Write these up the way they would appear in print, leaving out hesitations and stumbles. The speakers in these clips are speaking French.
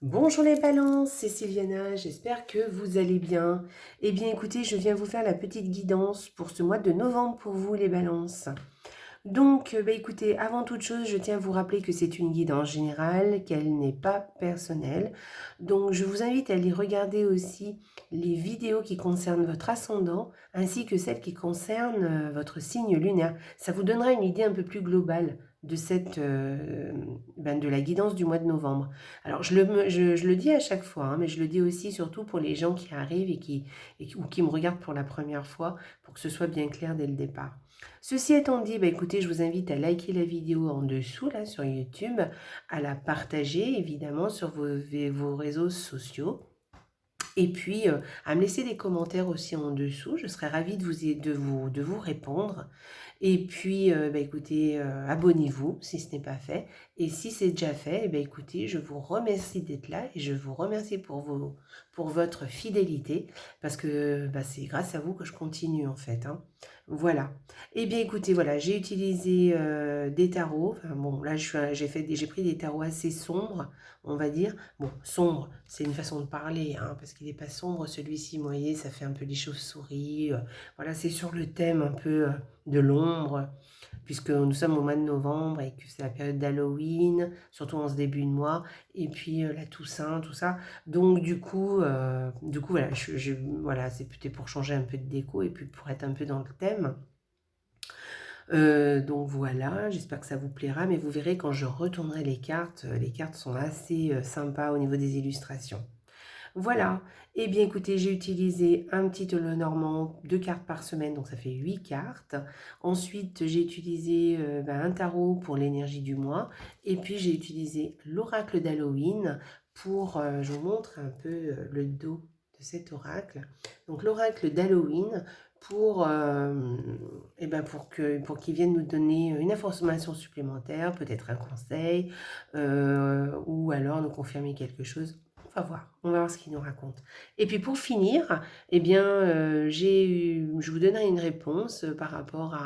Bonjour les balances, c'est Sylviana, j'espère que vous allez bien. Eh bien écoutez, je viens vous faire la petite guidance pour ce mois de novembre pour vous les balances. Donc, écoutez, avant toute chose, je tiens à vous rappeler que c'est une guidance générale, qu'elle n'est pas personnelle. Donc, je vous invite à aller regarder aussi les vidéos qui concernent votre ascendant, ainsi que celles qui concernent votre signe lunaire. Ça vous donnera une idée un peu plus globale de de la guidance du mois de novembre. Alors, je le dis à chaque fois, hein, mais je le dis aussi surtout pour les gens qui arrivent ou qui me regardent pour la première fois, pour que ce soit bien clair dès le départ. Ceci étant dit, écoutez, je vous invite à liker la vidéo en dessous, là, sur YouTube, à la partager, évidemment, sur vos réseaux sociaux. Et puis, à me laisser des commentaires aussi en dessous. Je serais ravie de vous répondre. Et puis, écoutez, abonnez-vous si ce n'est pas fait. Et si c'est déjà fait, écoutez, je vous remercie d'être là et je vous remercie pour votre fidélité parce que c'est grâce à vous que je continue en fait, hein. Voilà. Eh bien, écoutez, voilà, j'ai utilisé des tarots. Enfin, bon, là, j'ai pris des tarots assez sombres, on va dire. Bon, sombre, c'est une façon de parler, hein, parce qu'il n'est pas sombre celui-ci, vous voyez, ça fait un peu des chauves-souris. Voilà, c'est sur le thème un peu de l'ombre, puisque nous sommes au mois de novembre et que c'est la période d'Halloween, surtout en ce début de mois, et puis la Toussaint, tout ça. Donc du coup voilà, voilà, c'est peut-être pour changer un peu de déco et puis pour être un peu dans le thème. Donc voilà, j'espère que ça vous plaira, mais vous verrez quand je retournerai les cartes sont assez sympas au niveau des illustrations. Voilà, eh bien écoutez, j'ai utilisé un petit tableau normand, 2 cartes par semaine, donc ça fait 8 cartes. Ensuite, j'ai utilisé un tarot pour l'énergie du mois. Et puis j'ai utilisé l'oracle d'Halloween pour, je vous montre un peu le dos de cet oracle. Donc l'oracle d'Halloween pour qu'il vienne nous donner une information supplémentaire, peut-être un conseil, ou alors nous confirmer quelque chose. On va voir ce qu'il nous raconte. Et puis pour finir, eh bien, je vous donnerai une réponse par rapport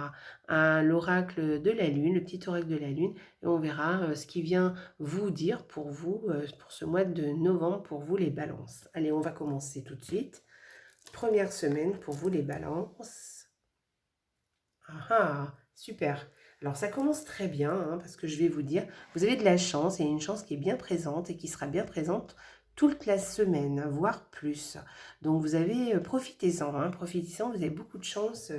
à l'oracle de la Lune, le petit oracle de la Lune, et on verra ce qu'il vient vous dire pour vous, pour ce mois de novembre, pour vous les balances. Allez, on va commencer tout de suite. Première semaine pour vous les balances. Ah ah, super. Alors ça commence très bien, hein, parce que je vais vous dire, vous avez de la chance, et une chance qui est bien présente et qui sera bien présente toute la semaine, voire plus. Donc vous avez, profitez-en, hein, profitez-en, vous avez beaucoup de chance.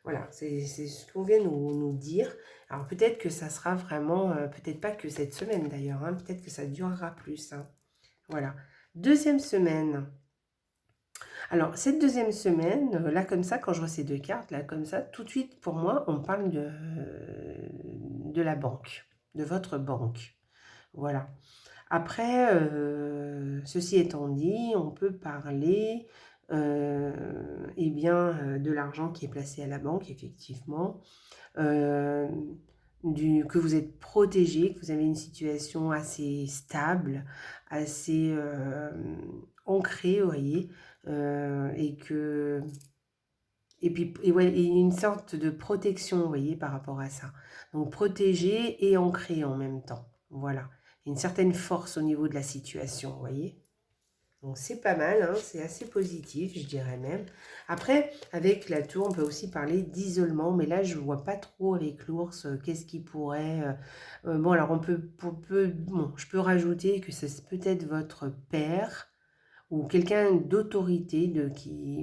Voilà, c'est ce qu'on vient nous dire. Alors peut-être que ça sera vraiment, peut-être pas que cette semaine d'ailleurs, hein, peut-être que ça durera plus, hein. Voilà. Deuxième semaine. Alors, cette deuxième semaine, là comme ça, quand je vois ces deux cartes, là comme ça, tout de suite, pour moi, on parle de la banque, de votre banque. Voilà. Après, ceci étant dit, on peut parler de l'argent qui est placé à la banque, effectivement, euh, que vous êtes protégé, que vous avez une situation assez stable, assez ancrée, vous voyez, et que et une sorte de protection, vous voyez, par rapport à ça. Donc protégé et ancré en même temps. Voilà. Une certaine force au niveau de la situation, vous voyez. Donc c'est pas mal, hein, c'est assez positif, je dirais même. Après, avec la tour, on peut aussi parler d'isolement, mais là, je ne vois pas trop avec l'ours, qu'est-ce qui pourrait... bon, alors bon, je peux rajouter que c'est peut-être votre père ou quelqu'un d'autorité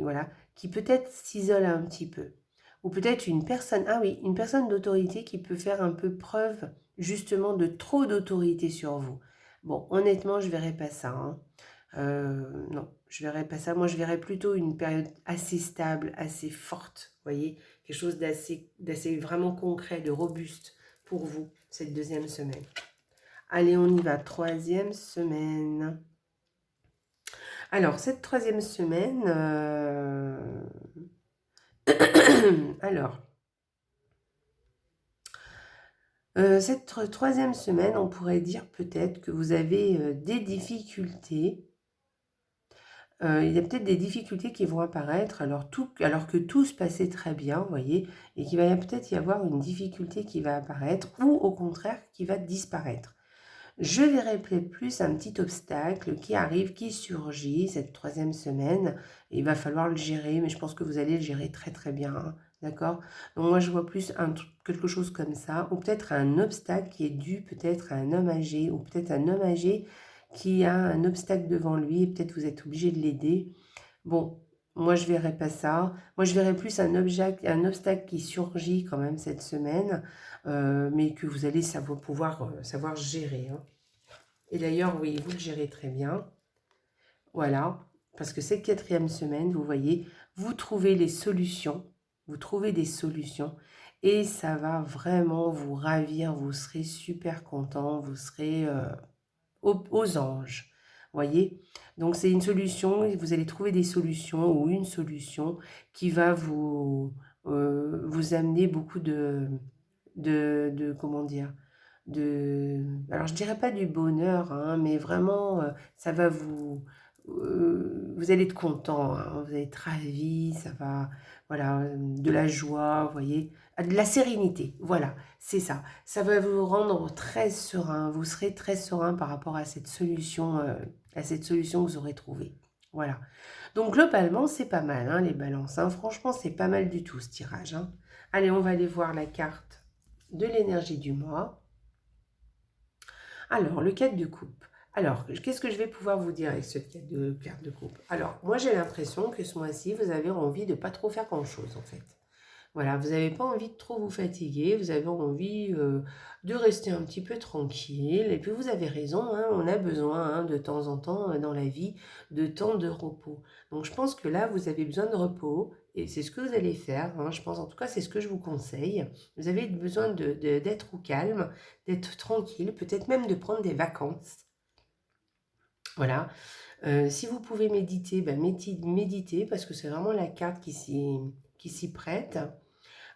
voilà, qui peut-être s'isole un petit peu. Ou peut-être une personne, ah oui, une personne d'autorité qui peut faire un peu preuve justement de trop d'autorité sur vous. Bon, honnêtement, je verrais pas ça, hein. Non, je verrais pas ça. Moi, je verrais plutôt une période assez stable, assez forte, vous voyez, quelque chose d'assez vraiment concret, de robuste pour vous, cette deuxième semaine. Allez, on y va, troisième semaine. Alors, cette troisième semaine, alors, cette troisième semaine, on pourrait dire peut-être que vous avez des difficultés. Il y a peut-être des difficultés qui vont apparaître alors que tout se passait très bien, vous voyez, et qu'il va peut-être y avoir une difficulté qui va apparaître ou au contraire qui va disparaître. je verrai peut-être plus un petit obstacle qui arrive, qui surgit cette 3e semaine. Et il va falloir le gérer, mais je pense que vous allez le gérer très très bien, hein, d'accord? Donc moi je vois plus quelque chose comme ça, ou peut-être un obstacle qui est dû peut-être à un homme âgé, ou peut-être un homme âgé qui a un obstacle devant lui, et peut-être vous êtes obligé de l'aider. Bon, moi je verrai pas ça. Moi je verrai plus un obstacle qui surgit quand même cette semaine, mais que vous allez savoir gérer, hein. Et d'ailleurs, oui, vous le gérez très bien. Voilà, parce que cette 4e semaine, vous voyez, vous trouvez les solutions, vous trouvez des solutions, et ça va vraiment vous ravir, vous serez super content, vous serez aux anges, voyez. Donc c'est une solution, vous allez trouver des solutions ou une solution qui va vous amener beaucoup comment dire, alors je dirais pas du bonheur, hein, mais vraiment, ça va vous allez être content, hein, vous allez être ravi, ça va, voilà, de la joie, vous voyez, de la sérénité, voilà, c'est ça. Ça va vous rendre très serein, vous serez très serein par rapport à cette solution que vous aurez trouvée. Voilà. Donc globalement, c'est pas mal, hein, les balances, hein. Franchement, c'est pas mal du tout ce tirage, hein. Allez, on va aller voir la carte de l'énergie du mois. Alors, le 4 de coupe. Alors, qu'est-ce que je vais pouvoir vous dire avec ce carte de coupe? Alors, moi, j'ai l'impression que ce mois-ci, vous avez envie de pas trop faire grand-chose, en fait. Voilà, vous n'avez pas envie de trop vous fatiguer, vous avez envie de rester un petit peu tranquille. Et puis vous avez raison, hein, on a besoin, hein, de temps en temps dans la vie de temps de repos. Donc je pense que là, vous avez besoin de repos et c'est ce que vous allez faire, hein, je pense, en tout cas, c'est ce que je vous conseille. Vous avez besoin d'être au calme, d'être tranquille, peut-être même de prendre des vacances. Voilà. Si vous pouvez méditer, ben méditez parce que c'est vraiment la carte qui s'y prête.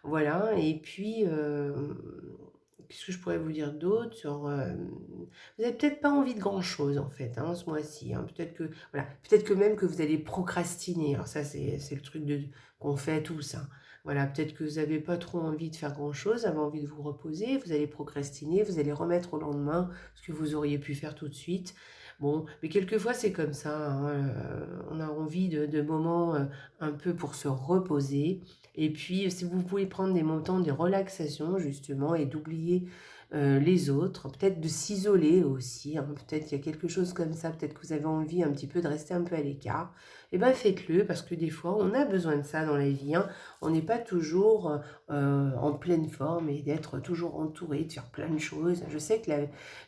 Voilà, et puis, qu'est-ce que je pourrais vous dire d'autre vous n'avez peut-être pas envie de grand-chose, en fait, hein, ce mois-ci, hein. Peut-être que, voilà, peut-être que même que vous allez procrastiner. Alors ça, c'est le truc qu'on fait tous, hein. Voilà, peut-être que vous n'avez pas trop envie de faire grand-chose, vous avez envie de vous reposer, vous allez procrastiner, vous allez remettre au lendemain ce que vous auriez pu faire tout de suite. Bon, mais quelquefois, c'est comme ça, hein, on a envie de moments un peu pour se reposer. Et puis, si vous pouvez prendre des moments de relaxation, justement, et d'oublier les autres, peut-être de s'isoler aussi, hein, peut-être qu'il y a quelque chose comme ça, peut-être que vous avez envie un petit peu de rester un peu à l'écart, et bien faites-le, parce que des fois, on a besoin de ça dans la vie, hein. On n'est pas toujours en pleine forme et d'être toujours entouré, de faire plein de choses. Je sais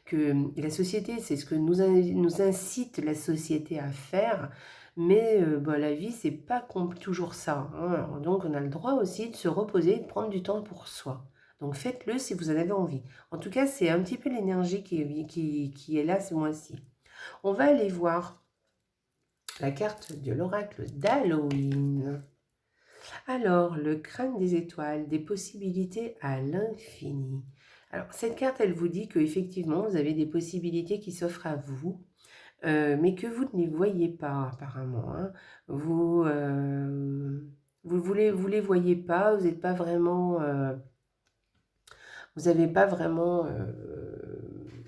que la société, c'est ce que nous incite la société à faire, mais la vie, c'est pas toujours ça, hein. Alors, donc, on a le droit aussi de se reposer, de prendre du temps pour soi. Donc, faites-le si vous en avez envie. En tout cas, c'est un petit peu l'énergie qui est là ce mois-ci. On va aller voir la carte de l'oracle d'Halloween. Alors, le crâne des étoiles, des possibilités à l'infini. Alors, cette carte, elle vous dit qu'effectivement, vous avez des possibilités qui s'offrent à vous, mais que vous ne les voyez pas apparemment, hein. Vous les voyez pas, vous n'êtes pas vraiment, vous n'avez pas vraiment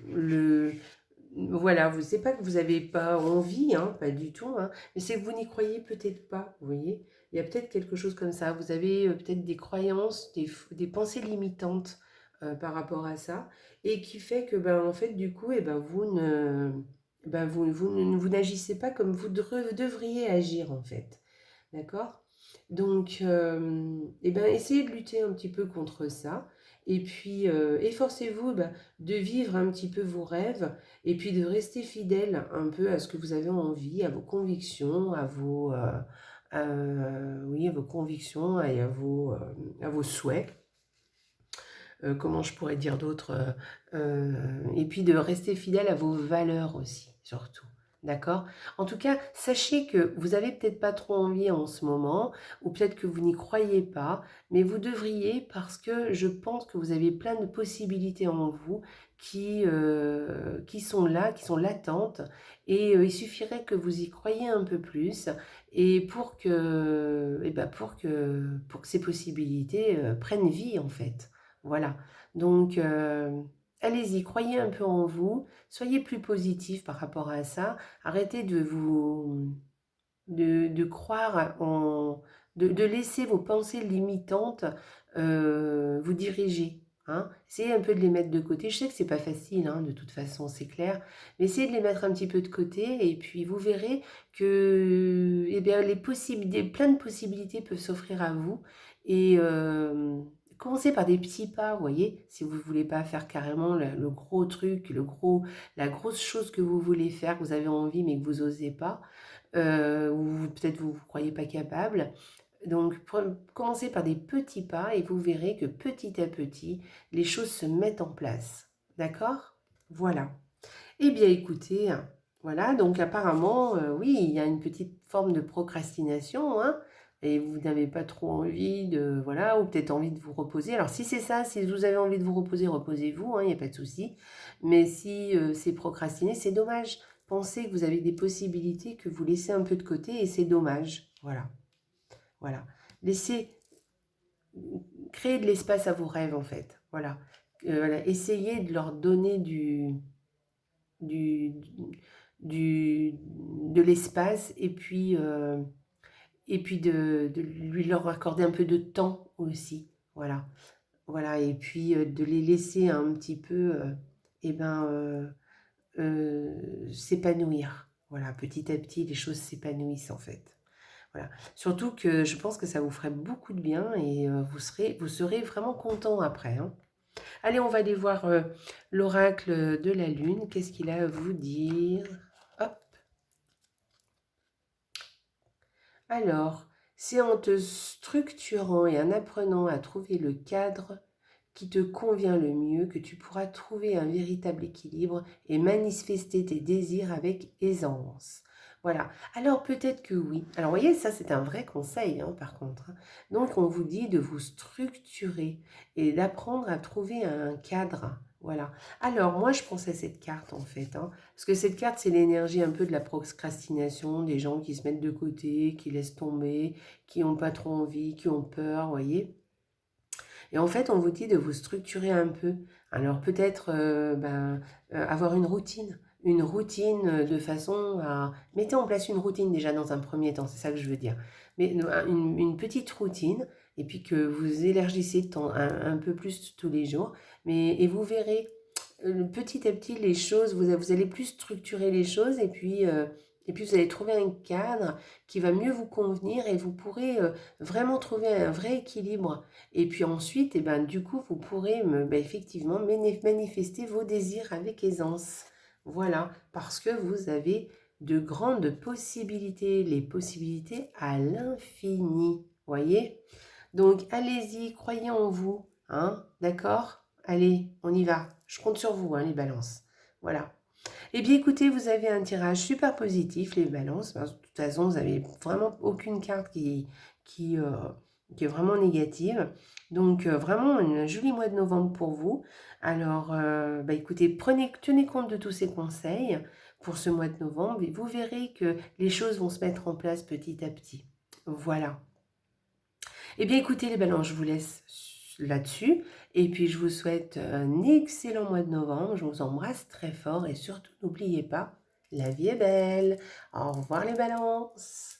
le, voilà, vous c'est pas que vous n'avez pas envie, hein, pas du tout, hein, mais c'est que vous n'y croyez peut-être pas, vous voyez. Il y a peut-être quelque chose comme ça. Vous avez peut-être des croyances, des pensées limitantes par rapport à ça, et qui fait que, ben, en fait, du coup, et ben, vous n'agissez pas comme vous devriez agir, en fait. D'accord? Donc, ben, essayez de lutter un petit peu contre ça. Et puis, efforcez-vous de vivre un petit peu vos rêves et puis de rester fidèle un peu à ce que vous avez envie, à vos convictions, oui, à vos convictions et à vos souhaits. Comment je pourrais dire d'autre et puis de rester fidèle à vos valeurs aussi, surtout. D'accord? En tout cas, sachez que vous avez peut-être pas trop envie en ce moment, ou peut-être que vous n'y croyez pas, mais vous devriez parce que je pense que vous avez plein de possibilités en vous qui sont là, qui sont latentes, et il suffirait que vous y croyiez un peu plus, et pour que ces possibilités prennent vie en fait. Voilà. Donc, allez-y, croyez un peu en vous, soyez plus positif par rapport à ça, arrêtez de croire en... de laisser vos pensées limitantes vous diriger. Hein. Essayez un peu de les mettre de côté. Je sais que c'est pas facile, hein, de toute façon, c'est clair. Mais essayez de les mettre un petit peu de côté et puis vous verrez que eh bien, plein de possibilités peuvent s'offrir à vous. Et commencez par des petits pas, vous voyez, si vous ne voulez pas faire carrément le gros truc, la grosse chose que vous voulez faire, que vous avez envie mais que vous n'osez pas ou peut-être vous ne vous croyez pas capable. Donc, commencez par des petits pas et vous verrez que petit à petit, les choses se mettent en place. D'accord? Voilà. Eh bien, écoutez, voilà, donc apparemment, oui, il y a une petite forme de procrastination, hein, et vous n'avez pas trop envie de, voilà, ou peut-être envie de vous reposer. Alors, si c'est ça, si vous avez envie de vous reposer, reposez-vous, hein, il n'y a pas de souci. Mais si c'est procrastiner, c'est dommage. Pensez que vous avez des possibilités que vous laissez un peu de côté et c'est dommage. Voilà, voilà. Laissez, créer de l'espace à vos rêves, en fait. Voilà. Voilà. Essayez de leur donner du, de l'espace et puis de lui leur accorder un peu de temps aussi. Voilà. Voilà. Et puis de les laisser un petit peu eh ben, s'épanouir. Voilà. Petit à petit, les choses s'épanouissent en fait. Voilà. Surtout que je pense que ça vous ferait beaucoup de bien et vous serez vraiment content après. Hein. Allez, on va aller voir l'oracle de la Lune. Qu'est-ce qu'il a à vous dire? Hop. Alors, c'est en te structurant et en apprenant à trouver le cadre qui te convient le mieux que tu pourras trouver un véritable équilibre et manifester tes désirs avec aisance. Voilà. Alors peut-être que oui. Alors vous voyez, ça c'est un vrai conseil hein, par contre. Hein. Donc on vous dit de vous structurer et d'apprendre à trouver un cadre. Voilà. Alors moi je pense à cette carte en fait. Hein, parce que cette carte c'est l'énergie un peu de la procrastination, des gens qui se mettent de côté, qui laissent tomber, qui n'ont pas trop envie, qui ont peur, vous voyez. Et en fait, on vous dit de vous structurer un peu. Alors peut-être avoir une routine de façon à... Mettez en place une routine déjà dans un premier temps, c'est ça que je veux dire. Mais une petite routine, et puis que vous élargissez de temps un peu plus tous les jours. Et vous verrez petit à petit les choses, vous allez plus structurer les choses, et puis vous allez trouver un cadre qui va mieux vous convenir, et vous pourrez vraiment trouver un vrai équilibre. Et puis ensuite, du coup, vous pourrez effectivement manifester vos désirs avec aisance. Voilà, parce que vous avez de grandes possibilités, les possibilités à l'infini. Voyez? Donc, allez-y, croyez en vous. Hein, d'accord? Allez, on y va. Je compte sur vous, hein, les balances. Voilà. Eh bien, écoutez, vous avez un tirage super positif, les balances. De toute façon, vous n'avez vraiment aucune carte qui, euh, qui est vraiment négative. Donc, vraiment, un joli mois de novembre pour vous. Alors, écoutez, tenez compte de tous ces conseils pour ce mois de novembre et vous verrez que les choses vont se mettre en place petit à petit. Voilà. Eh bien, écoutez, les balances, je vous laisse là-dessus. Et puis, je vous souhaite un excellent mois de novembre. Je vous embrasse très fort et surtout, n'oubliez pas, la vie est belle. Au revoir, les balances.